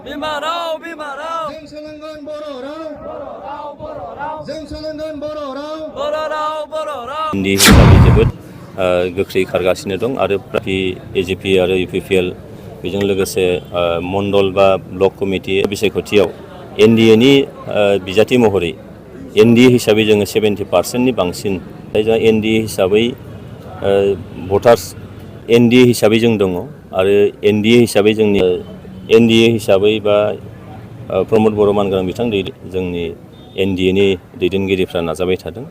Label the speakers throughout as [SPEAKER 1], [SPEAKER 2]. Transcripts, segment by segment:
[SPEAKER 1] Bima Rao, Bima Rao.
[SPEAKER 2] Jwng Swlwngwn Bima Rao.
[SPEAKER 3] Hindi हिसाबै जोबोद गोख्रै खारगासिनो दं आरो एजिपि आरो UPPL बेजों लोगोसे मण्डल बा ब्लक कमिटि बिसायख'थियाव NDA नि बिजाथि महरै NDA हिसाबै जोङो 70% नि बांसिन जों NDA हिसाबै भटार्स NDA हिसाबै जों दङ आरो NDA हिसाबै जोंनि NDA हिसाबै बा प्रमद बर' मानगोनां बिथां जोंनि NDA नि दैदेनगिरिफ्रा नाजाबाय थादों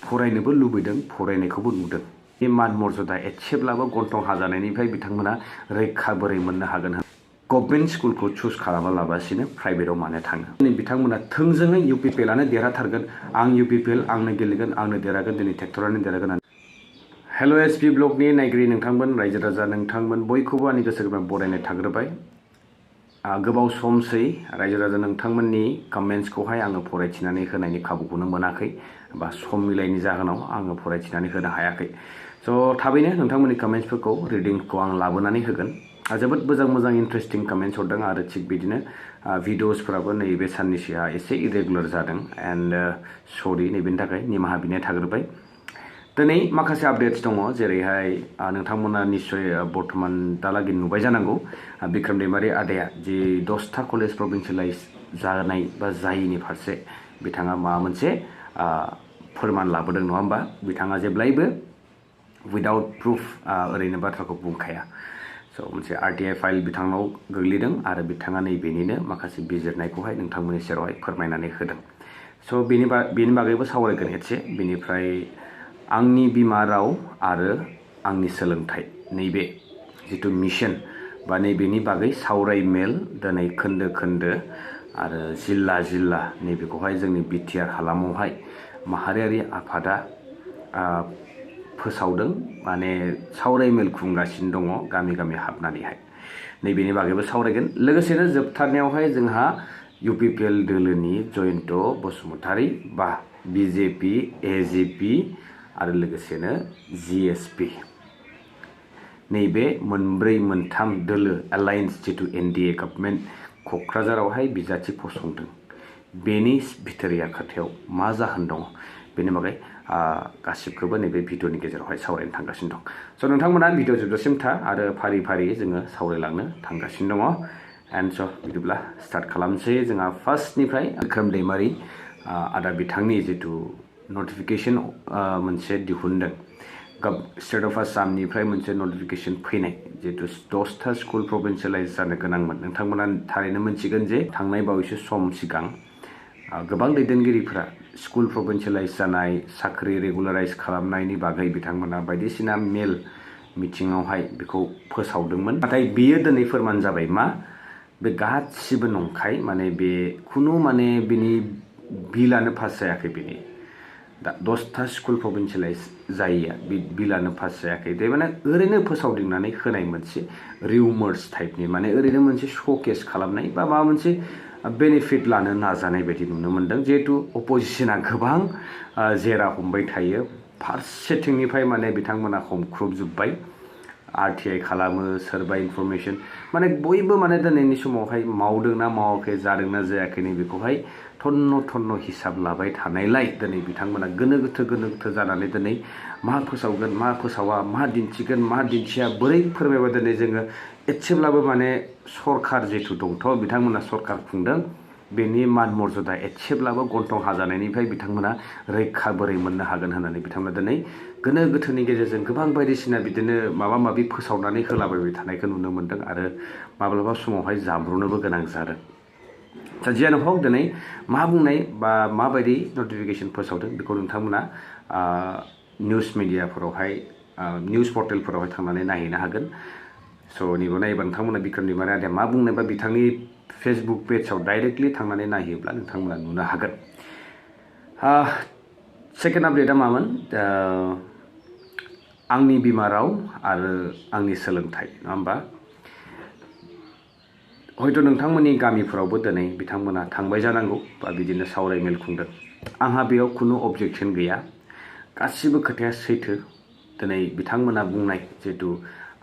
[SPEAKER 4] फरायनोबो लुबैदों फरायनायखौबो नुदों बे मान मर्यादा एसेब्लाबो गन्थं हाजानायनिफ्राय बिथांमोना रैखा बोरै मोननो हागोन गभर्नमेन्ट स्कुलखौ चुज खालामालाबासिनो प्राइभेटआव मानो थाङो बिथांमोना थोंजोङै UPPL आनो देरहाथारगोन आं UPPL आंनो गेलेगोन आंनो देरहागोन दिनै ट्रेक्टरानो देरहागोन हेल' SP ब्लगनि नायगिरि नोंथांमोन रायजो राजा नोंथांमोन बयखौबो आंनि गोसो गोरबोनिफ्राय बरायनाय थाग्रोबाय गोबाव समसै रायजो राजा नोंथांमोननि कमेन्ट्सखौहाय आङो फरायथिनानै होनायनि खाबुखौनो मोनाखै बा सम मिलायनि जाहोनाव आङो फरायथिनानै होनो हायाखै स' थाबैनो नोंथांमोननि कमेन्ट्सफोरखौ रिडिंखौ आं लाबोनानै होगोन जोबोद मोजां इन्टारेस्टिं कमेन्ट्स हरदों आरो थिग बिदिनो भिडिअसफोराबो नैबे साननैसोआ एसे इरेगुलार जादों एन्ड सरि नैबेनि थाखाय निमाहा बिनाय थाग्रोबाय दिनै माखासे आपडेट्स दङ जेरैहाय नोंथांमोना निश्चय बर्थमान दालागै नुबाय जानांगौ BikramDaimary आदाया जि 10टा कलेज प्रभिन्सियेलाइज जानाय बा जायैनि फारसे बिथाङा माबा मोनसे फोरमान लाबोदों नङा होमबा बिथाङा जेब्लायबो उइदाउट प्रुफ ओरैनो बाथ्राखौ बुंखाया स' मोनसे RTI फाइल बिथांनाव गोग्लैदों आरो बिथाङा नैबेनिनो माखासे बिजिरनायखौहाय नोंथांमोननि सेरावहाय फोरमायनानै होदों स' बेनि बागैबो सावरायगोन एसे बेनिफ्राय आंनि बिमा राव आरो आंनि सोलोंथाइ नैबे जिथु मिशन बा नैबेनि बागै सावराय मेल दिनै खोन्दो खोन्दो आरो जिल्ला नैबेखौहाय जोंनि BTR हालामावहाय माहारियारि आफादा फोसावदों माने सावराय मेल खुंगासिनो दङ गामि हाबनानैहाय नैबेनि बागैबो सावरायगोन लोगोसेनो जोबथारनायावहाय जोंहा UPPL दोलोनि जयन्त बसुमतारी बा BJP AJP आरो लोगोसेनो GSP नैबे मोनथाम दोलो एलायन्स जिथु NDA गभर्नमेन्ट क'क्राझारावहाय बिजाथि फसंदों बेनि भितोरिया खोथायाव मा जाहोन दङ बेनि बागै गासिबखौबो नैबे भिडिअनि गेजेरावहाय सावरायनो थांगासिनो दं स' नोंथांमोना भिडिअ जोबजासिम था आरो फारि जोङो सावरायलांनो थांगासिनो दङ एन्ड स' बिदिब्ला स्टार्ट खालामसै जोंहा फार्स्टनिफ्राय BikramDaimary आदा बिथांनि जिथु नटिफिकेसन मोनसे दिहुनदों स्टेट अफ आसामनिफ्राय मोनसे नटिफिकेसन फैनाय जिहेतु 10टा स्कुल प्रभिन्सियेलाइज जानो गोनांमोन नोंथांमोना थारैनो मोनथिगोन जे थांनाय बावैसो सम सिगां गोबां दैदेनगिरिफोरा स्कुल प्रभिन्सियेलाइज जानाय साख्रि रेगुलाराइज खालामनायनि बागै बिथांमोना बायदिसिना मेल मिटिङावहाय बेखौ फोसावदोंमोन नाथाय बेयो दिनै फोरमान जाबाय मा बे गासिबो नंखाय माने बे खुनु माने बिनि बिलानो पास जायाखै बिनि दा 10टा स्कुल प्रभिन्सियेलाइज जायैया बे बिलानो पास जायाखै दे माने ओरैनो फोसावदिंनानै होनाय मोनसे रिउमार्स टाइपनि माने ओरैनो मोनसे श'केस खालामनाय बा माबा मोनसे बेनिफिट लानो नाजानाय बायदि नुनो मोनदों जिहेतु अपोजिशना गोबां जेरा हमबाय थायो फारसेथिंनिफ्राय माने बिथांमोना हमख्रुबजोब्बाय RTI खालामो सोरबा इनफरमेसन माने बयबो माने दिनैनि समावहाय मावदोंना मावाखै जादोंना जायाखै बेखौहाय थन्न हिसाब लाबाय थानायलाय दिनै बिथांमोना गोनो गोथो जानानै दिनै मा फोसावगोन मा फोसावा मा दिन्थिगोन मा दिन्थिया बोरै फोरमायबा दिनै जोङो एसेब्लाबो माने सरखार जिथु दंथ' बिथांमोना सरखार खुंदों बेनि मान मर्यादा एसेब्लाबो गन्थं हाजानायनिफ्राय बिथांमोना रैखा बोरै मोननो हागोन होननानै बिथांमोना दिनै गोनो गोथोनि गेजेरजों गोबां बायदिसिना बिदिनो माबा माबि फोसावनानै होलाबायबाय थानायखौ नुनो मोनदों आरो माब्लाबा समावहाय जाब्र'नोबो गोनां जादों दा जियानो हक दिनै मा बुंनाय बा माबायदि नटिफिकेसन फोसावदों बेखौ नोंथांमोना निउस मिडियाफोरावहाय निउस पर्टेलफोरावहाय थांनानै नायहैनो हागोन स' नैबे नायोबा नोंथांमोना BikramDaimary आदाया मा बुंनाय बा बिथांनि फेसबुक पेजाव डाइरेक्टलि थांनानै नायहैयोब्ला नोंथांमोना नुनो हागोन सेकेन्ड आपडेटआ मामोन आंनि बिमा राव आरो आंनि सोलोंथाइ नङा होमबा हयथ' नोंथांमोननि गामिफोरावबो दिनै बिथांमोना थांबाय जानांगौ बा बिदिनो सावराय मेल खुंदों आंहा बेयाव खुनु अबजेक्सन गैया गासिबो खोथाया सैथो दिनै बिथांमोना बुंनाय जिहेतु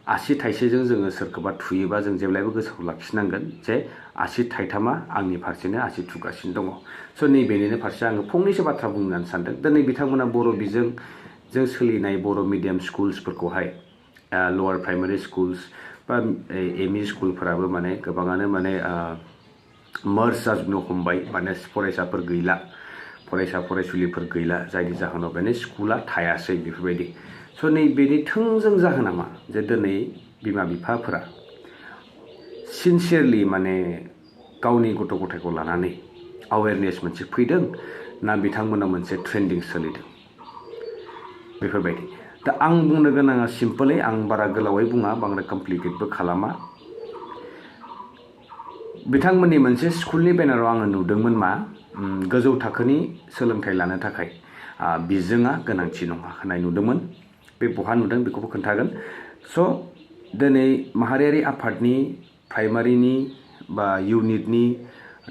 [SPEAKER 4] आसि थाइसेजों जोङो सोरखौबा थुयोबा जों जेब्लायबो गोसोआव लाखिनांगोन जे आसि थाइथामा आंनि फारसेनो आसि थुगासिनो दङ। स' नैबेनिनो फारसे आङो फंनैसो बाथ्रा बुंनो सानदों। दिनै बिथांमोना बर' बिजोंजों सोलिनाय बर' मिडियाम स्कुल्सफोरखौहाय लवार प्राइमारि स्कुल्स बा एमइ स्कुलफोराबो माने गोबाङानो माने मार्ज जाजोबनो हमबाय, माने फरायसाफोर गैला, फरायसा फरायसुलिफोर गैला, जायनि जाहोनाव माने स्कुला थायासै बेफोरबायदि। स' नैबेनि थोंजों जाहोना मा जे दिनै बिमा बिफाफोरा सिनसियारलि माने गावनि गथ' गथायखौ लानानै अवेरनेस मोनसे फैदों ना बिथांमोना मोनसे ट्रेन्डिं सोलिदों बेफोरबायदि। दा आं बुंनो गोनाङा सिम्पलै, आं बारा गोलावै बुङा, बांद्राय कमप्लिकेटबो खालामा। बिथांमोननि मोनसे स्कुलनि बेनाराव आङो नुदोंमोन मा गोजौ थाखोनि सोलोंथाइ लानो थाखाय बिजोङा गोनांथि नङा होननाय नुदोंमोन। बे बहा नुदों बेखौबो खोन्थागोन। स' दिनै माहारियारि आफादनि प्राइमारिनि बा इउनिटनि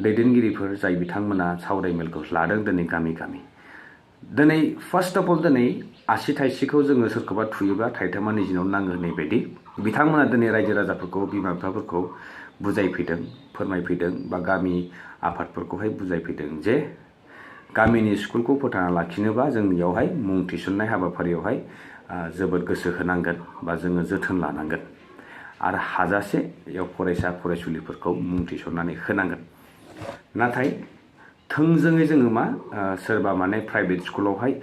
[SPEAKER 4] दैदेनगिरिफोर जाय बिथांमोना सावराय मेलखौ लादों दिनै गामि गामि। दिनै फार्स्ट अफ अल दिनै आसि थाइसेखौ जोङो सोरखौबा थुयोबा थाइथामा निजिनाव नाङो होननाय बायदि बिथांमोना दिनै रायजो राजाफोरखौ, बिमा बिफाफोरखौ बुजायफैदों, फोरमायफैदों बा गामि आफादफोरखौहाय बुजायफैदों जे गामिनि स्कुलखौ फोथांना लाखिनोबा जोंनियावहाय मुं थिसननाय हाबाफारियावहाय जोबोद गोसो होनांगोन बा जोङो जोथोन लानांगोन आरो हाजासे बेयाव फरायसा फरायसुलिफोरखौ मुं थिसननानै होनांगोन। नाथाय थोंजोङै जोङो मा सोरबा माने प्राइभेट स्कुलावहाय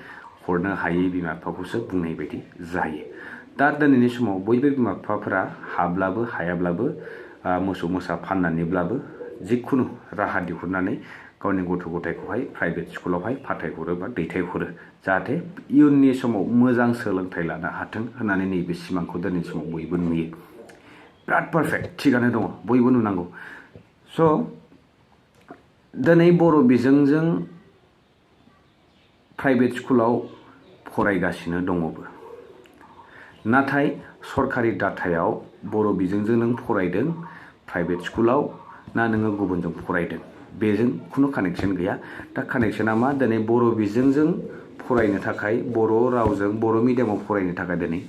[SPEAKER 4] हरनो हायै बिमा बिफाखौसो बुंनाय बायदि जायो। दा दिनैनि समाव बयबो बिमा बिफाफोरा हाब्लाबो हायाब्लाबो मोसौ मोसा फाननानैब्लाबो जिखुनु राहा दिहुननानै गावनि गथ' गथायखौहाय प्राइभेट स्कुलावहाय फाथायहरो बा दैथायहरो, जाहाथे इयुननि समाव मोजां सोलोंथाइ लानो हाथों होननानै नैबे सिमांखौ दिनैनि समाव बयबो नुयो। बिराद पारफेक्ट, थिगानो दङ, बयबो नुनांगौ। स' दिनै बर' बिजोंजों प्राइभेट स्कुलाव फरायगासिनो दङबो, नाथाय सरकारि डाटायाव बर' बिजोंजों नों फरायदों प्राइभेट स्कुलाव ना नोङो गुबुनजों फरायदों बेजों खुनु कानेक्सन गैया। दा कानेक्सना मा, दिनै बर' बिजोंजों फरायनो थाखाय, बर' रावजों बर' मिडियामाव फरायनो थाखाय दिनै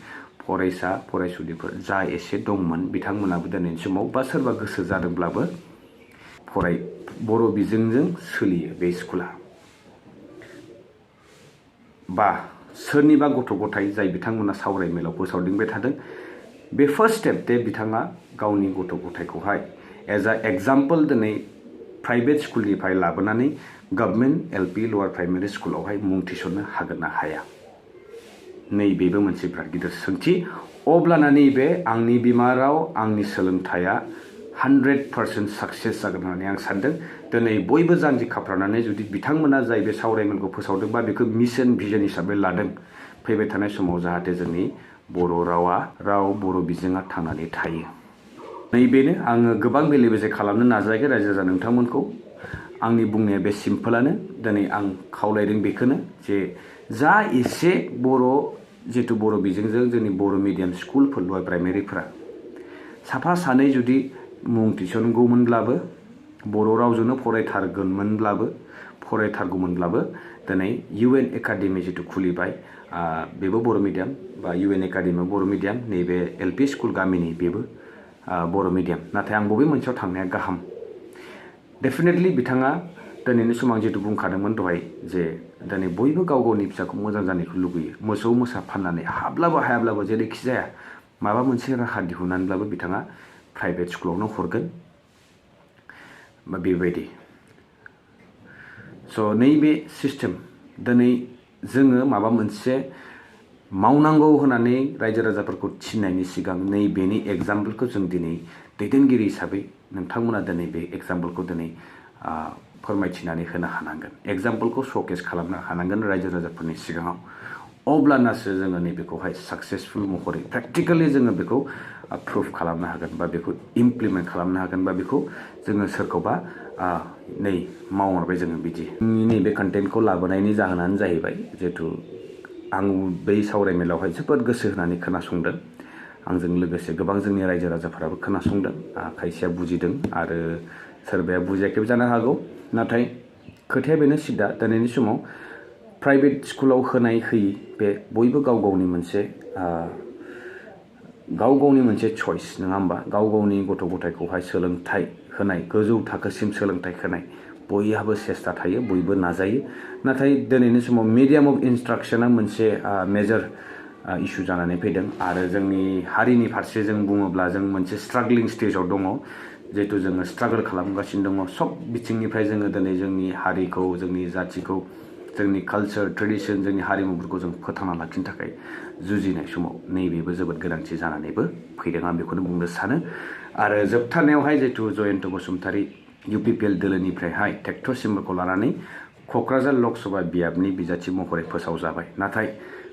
[SPEAKER 4] फरायसा फरायसुलिफोर जा एसे दंमोन बिथांमोनाबो दिनैनि समाव बा सोरबा गोसो जादोंब्लाबो बर' बिजोंजों सोलियो बे स्कुला। बा सोरनिबा गथ' गथाय जाय बिथांमोना सावराय मेलाव फोसावदिंबाय थादों, बे फार्स्ट स्टेप दे बिथाङा गावनि गथ' गथायखौहाय एज आ एग्जाम्पल दिनै प्राइभेट स्कुलनिफ्राय लाबोनानै गभर्नमेन्ट एलपि लवार प्राइमारि स्कुलावहाय मुं थिसननो हागोन ना हाया, नैबेबो मोनसे बिराद गिदिर सोंथि। अब्लाना नैबे आंनि बिमा राव, आंनि सोलोंथाइया 100% साक्सेस जागोन होननानै आं सानदों। दिनै बयबो जानजि खाफ्रानानै जुदि बिथांमोना जाय बे सावरायमेलखौ फोसावदों बा बेखौ मिशन भिजन हिसाबै लादों, फैबाय थानाय समाव जाहाथे जोंनि बर' राव बर' बिजोङा थांनानै थायो। नैबेनो, आङो गोबां बेले बेजे खालामनो नाजायाखै रायजो राजा नोंथांमोनखौ। आंनि बुंनाया बे सिम्पोलानो। दिनै आं खावलायदों बेखौनो जे जा एसे जिथु बर' बिजोंजों जोंनि बर' मिडियाम स्कुलफोर लवार प्राइमारिफोरा साफा सानै जुदि मुं थिसनगौमोनब्लाबो, बर' रावजोंनो फरायथारगौमोनब्लाबो दिनै UN एकाडेमि जिथु खुलिबाय, बेबो बर' मिडियाम, बा UN एकाडेमियाव बर' मिडियाम, नैबे एलपि स्कुल गामिनि बेबो बर' मिडियाम। नाथाय आं बबे मोनसेयाव थांनाया गाहाम? डेफिनेटलि बिथाङा दिनैनि समाव जिथु बुंखादोंमोन दहाय जे दिनै बयबो गाव गावनि फिसाखौ मोजां जानायखौ लुगैयो। मोसौ मोसा फाननानै हाब्लाबो हायाब्लाबो जेरैखि जाया माबा मोनसे राहा दिहुननानैब्लाबो बिथाङा प्राइभेट स्कुलावनो हरगोन बा बेबायदि। स' नैबे सिस्टेम, दिनै जोङो माबा मोनसे मावनांगौ होननानै रायजो राजाफोरखौ थिननायनि सिगां नैबेनि एग्जाम्पलखौ जों दिनै दैदेनगिरि हिसाबै नोंथांमोना दिनै बे एग्जाम्पलखौ दिनै फोरमायथिनानै होनो हानांगोन, एग्जाम्पलखौ श'केस खालामनो हानांगोन रायजो राजाफोरनि सिगाङाव। अब्लानासो जोङो नैबेखौहाय साक्सेसफुल महरै प्रेक्टिकेलि जोङो बेखौ प्रुफ खालामनो हागोन बा बेखौ इमप्लिमेन्ट खालामनो हागोन बा बेखौ जोङो सोरखौबा नै मावहरबाय जोङो बिदि। नैबे कन्टेन्टखौ लाबोनायनि जाहोनानो जाहैबाय जिहेथु आं बै सावरायमेलावहाय जोबोद गोसो होनानै खोनासंदों। आंजों लोगोसे गोबां जोंनि रायजो राजाफोराबो खोनासंदों, खायसेया बुजिदों आरो सोरबाया बुजियाखैबो जानो हागौ। नाथाय खोथाया बेनो सिदा, दिनैनि समाव प्राइभेट स्कुलाव होनाय होयि बे बयबो गाव गावनि मोनसे गाव गावनि मोनसे चॉइस नङा होमबा गाव गावनि गथ' गथायखौहाय सोलोंथाइ होनाय गोजौ थाखोसिम सोलोंथाइ होनाय बयहाबो सेस्ता थायो बयबो नाजायो नाथाय दिनैनि समाव मिडियाम अफ इन्सट्राक्शना मोनसे मेजर इशू जानानै फैदों आरो जोंनि हारिनि फारसे जों बुङोब्ला जों मोनसे स्ट्रागलिं स्टेजाव दङ जेहेतु जोङो स्ट्रागल खालामगासिनो दङ सब बिथिंनिफ्राय जोङो दिनै जोंनि हारिखौ जोंनि जाथिखौ जोंनि कालचार ट्रेडिशन जोंनि हारिमुफोरखौ जों फोथांना लाखिनो थाखाय जुजिनाय समाव नैबेबो जोबोद गोनांथि जानानैबो फैदों आं बेखौनो बुंनो सानो आरो जोबथारनायावहाय जिहेतु जयन्त बसुमतारी UPPL दोलोनिफ्रायहाय ट्रेक्टर सिम्बलखौ लानानै क'क्राझार लकसभा बियाबनि बिजाथि महरै फोसावजाबाय नाथाय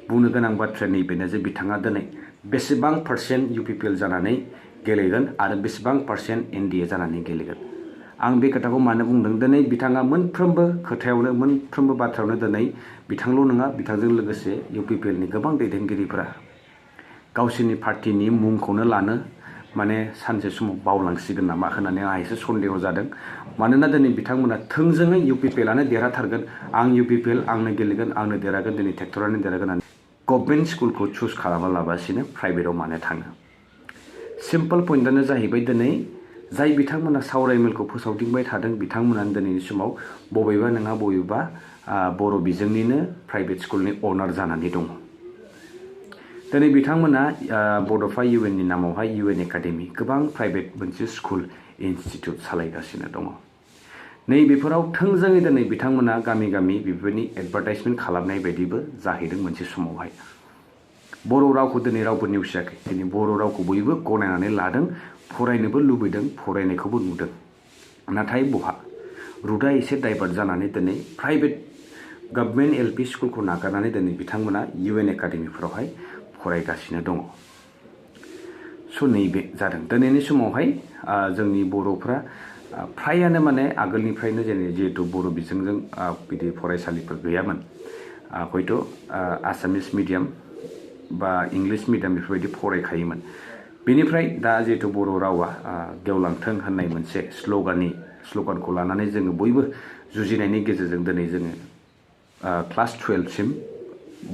[SPEAKER 4] बुंनो गोनां बाथ्राया नैबेनो जे बिथाङा दिनै बेसेबां पार्सेन्ट UPPL जानानै गेलेगोन आरो बेसेबां पार्सेन्ट NDA जानानै गेलेगोन आं बे खोथाखौ मानो बुंदों दिनै बिथाङा मोनफ्रोमबो खोथायावनो मोनफ्रोमबो बाथ्रायावनो दिनै बिथांल' नङा बिथांजों लोगोसे UPPLनि गोबां दैदेनगिरिफोरा गावसोरनि पार्टिनि मुंखौनो लानो माने सानसे समाव बावलांसिगोन नामा होननानै आंहा एसे सन्देह जादों मानोना दिनै बिथांमोना थोंजोङै UPPLआनो देरहाथारगोन आं UPPL आंनो गेलेगोन आंनो देरहागोन दिनै ट्रेक्टरानो देरहागोन होननानै गभर्नमेन्ट स्कुलखौ चुज खालामालाबासिनो प्राइभेटआव मानो थाङो सिम्पल पइन्टआनो जाहैबाय दिनै जाय बिथांमोना सावरायमेलखौ फोसावदिंबाय थादों बिथांमोनानो दिनैनि समाव बबेबा नङा बबेबा बर' बिजोंनिनो प्राइभेट स्कुलनि अनार जानानै दङ दिनै बिथांमोना बड'फा UNनि नामावहाय UN एकाडेमि गोबां प्राइभेट मोनसे स्कुल इनस्टिट्युट सालायगासिनो दङ नैबेफोराव थोंजोङै दिनै बिथांमोना गामि गामि बेफोरनि एडभार्टाइजमेन्ट खालामनाय बायदिबो जाहैदों मोनसे समावहाय बर' रावखौ दिनै रावबो नेवसियाखै दिनै बर' रावखौ बयबो गनायनानै लादों फरायनोबो लुबैदों फरायनायखौबो नुदों नाथाय बहा रुटआ एसे डाइभार्ट जानानै दिनै प्राइभेट गभर्नमेन्ट LP स्कुलखौ नागारनानै दिनै बिथांमोना UN एकाडेमिफोरावहाय फरायगासिनो दङ स' नैबे जादों दिनैनि समावहाय जोंनि बर'फ्रा फ्रायानो माने आगोलनिफ्रायनो जिहेतु बर' बिजोंजों बिदि फरायसालिफोर गैयामोन हयथ' आसामिस मिडियाम बा इंलिश मिडियाम बेफोरबायदि फरायखायोमोन बेनिफ्राय दा जिहेतु बर' रावा गेवलांथों होननाय मोनसे स्ल'गानखौ लानानै जोङो बयबो जुजिनायनि गेजेरजों दिनै जोङो क्लास 12 सिम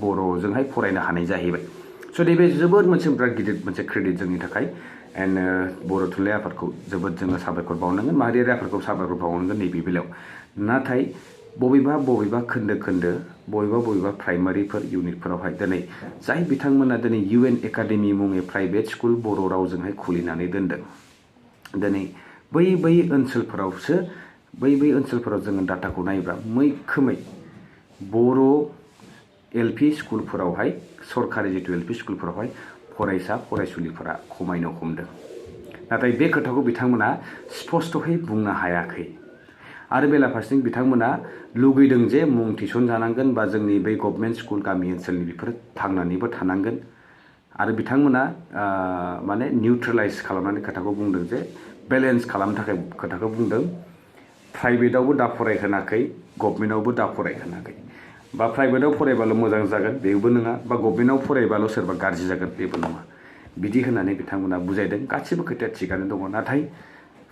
[SPEAKER 4] बर'जोंहाय फरायनो हानाय जाहैबाय स' नैबे जोबोद मोनसे बिराद गिदिर मोनसे क्रेडिट जोंनि थाखाय एन्ड बर' थुनलाइ आफादखौ जोबोद जोङो साबायखर बावनांगोन माहारियारि आफादखौ साबायखर बावनांगोन नैबे बेलायाव नाथाय बबेबा खोन्दो बबेबा प्राइमारिफोर इउनिटफोरावहाय दिनै जाय बिथांमोना दिनै UN एकाडेमि मुङै प्राइभेट स्कुल बर' रावजोंहाय खुलिनानै दोनदों दिनै बै ओनसोलफोराव जोङो डाटाखौ नायोब्ला मैखोमै बर' LP स्कुलफोरावहाय सरकारि जितु LP स्कुलफोरावहाय फरायसा फरायसुलिफोरा खमायनो हमदों नाथाय बे खोथाखौ बिथांमोना स्पष्टयै बुंनो हायाखै आरो बेलाफारसेथिं बिथांमोना लुगैदों जे मुं थिसनजानांगोन बा जोंनि बै गभर्नमेन्ट स्कुल गामि ओनसोलनि बेफोर थांनानैबो थानांगोन आरो बिथांमोना माने निउट्रेलाइज खालामनानै खोथाखौ बुंदों जे बेलेन्स खालामनो थाखाय खोथाखौ बुंदों प्राइभेटआवबो दा फरायहोनाखै गभर्नमेन्टआवबो दा फरायहोनाखै बा प्राइभेटआव फरायबाल' मोजां जागोन बेबो नङा बा गभर्नमेन्टआव फरायबाल' सोरबा गाज्रि जागोन बेबो नङा बिदि होननानै बिथांमोना बुजायदों गासिबो खोथाया थिगानो दङ नाथाय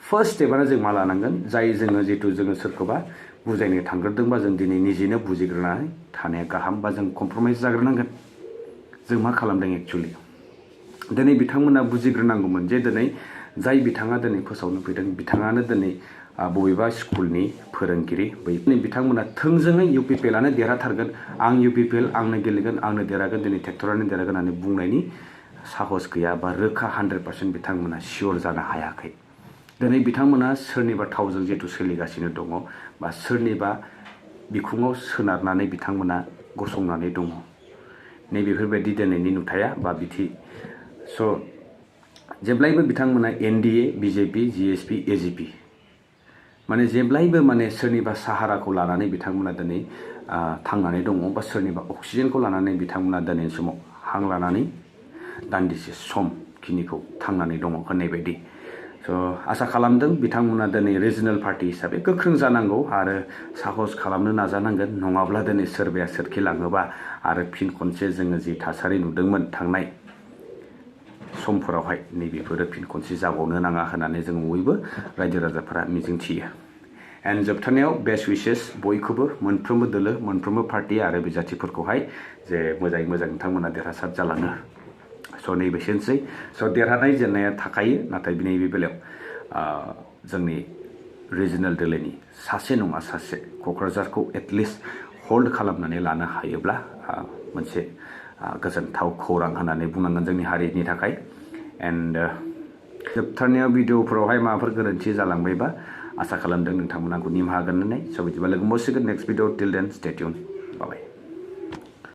[SPEAKER 4] फार्स्ट स्टेपआनो जों मा लानांगोन जाय जोङो जितु जोङो सोरखौबा बुजायनो थांग्रोदोंबा जों दिनै निजेनो बुजिग्रोनानै थानाया गाहाम बा जों कमप्रमाइज जाग्रोनांगोन जों मा खालामदों एक्चुअलि दिनै बिथांमोना बुजिग्रोनांगौमोन जे दिनै जाय बिथाङा दिनै फोसावनो फैदों बिथाङानो दिनै बबेबा स्कुलनि फोरोंगिरि बिथांमोना थोंजोङै UPPLआनो देरहाथारगोन आं UPPL आंनो गेलेगोन आंनो देरहागोन दिनै ट्रेक्टरानो देरहागोन होननानै बुंनायनि साहस गैया बा रोखा 100% बिथांमोना सियर जानो हायाखै दिनै बिथांमोना सोरनिबा थावजों जिहेतु सोलिगासिनो दङ बा सोरनिबा बिखुङाव सोनारनानै बिथांमोना गसंनानै दङ नैबेफोरबायदि दिनैनि नुथाया बा बिथि स' जेब्लायबो बिथांमोना NDA BJP GSP AGP माने जेब्लायबो माने सोरनिबा साहाराखौ लानानै बिथांमोना दिनै थांनानै दङ बा सोरनिबा अक्सिजेनखौ लानानै बिथांमोना दिनैनि समाव हां लानानै दान्दिसे समखिनिखौ थांनानै दङ होननाय बायदि स' आसा खालामदों बिथांमोना दिनै रिजनेल पार्टि हिसाबै गोख्रों जानांगौ आरो साहस खालामनो नाजानांगोन नङाब्ला दिनै सोरबाया सोरखिलाङोबा आरो फिन खनसे जोङो जि थासारि नुदोंमोन थांनाय समफोरावहाय नैबेफोरो फिन खनसे जाबावनो नाङा होननानै जों बयबो रायजो राजाफोरा मिजिंथियो एन्ड जोबथारनायाव बेस्ट उइसेस बयखौबो मोनफ्रोमबो दोलो मोनफ्रोमबो पार्टि आरो बिजाथिफोरखौहाय जे मोजाङै मोजां नोंथांमोना देरहासार जालाङो स' नैबेसोनोसै स' देरहानाय जेननाया थाखायो नाथाय नैबे बेलायाव जोंनि रिजनेल दोलोनि सासे नङा सासे क'क्राझारखौ एटलिस्ट हल्ड खालामनानै लानो हायोब्ला मोनसे गोजोनथाव खौरां होननानै बुंनांगोन जोंनि हारिनि थाखाय एन्ड जोबथारनायाव भिडिअफोरावहाय माबाफोर गोरोन्थि जालांबायबा आसा खालामदों नोंथांमोना आंखौ निमाहा होगोन होननानै स' बिदिबा लोगो मोनसिगोन नेक्स्ट भिडिअ टिल देन स्टे टिउन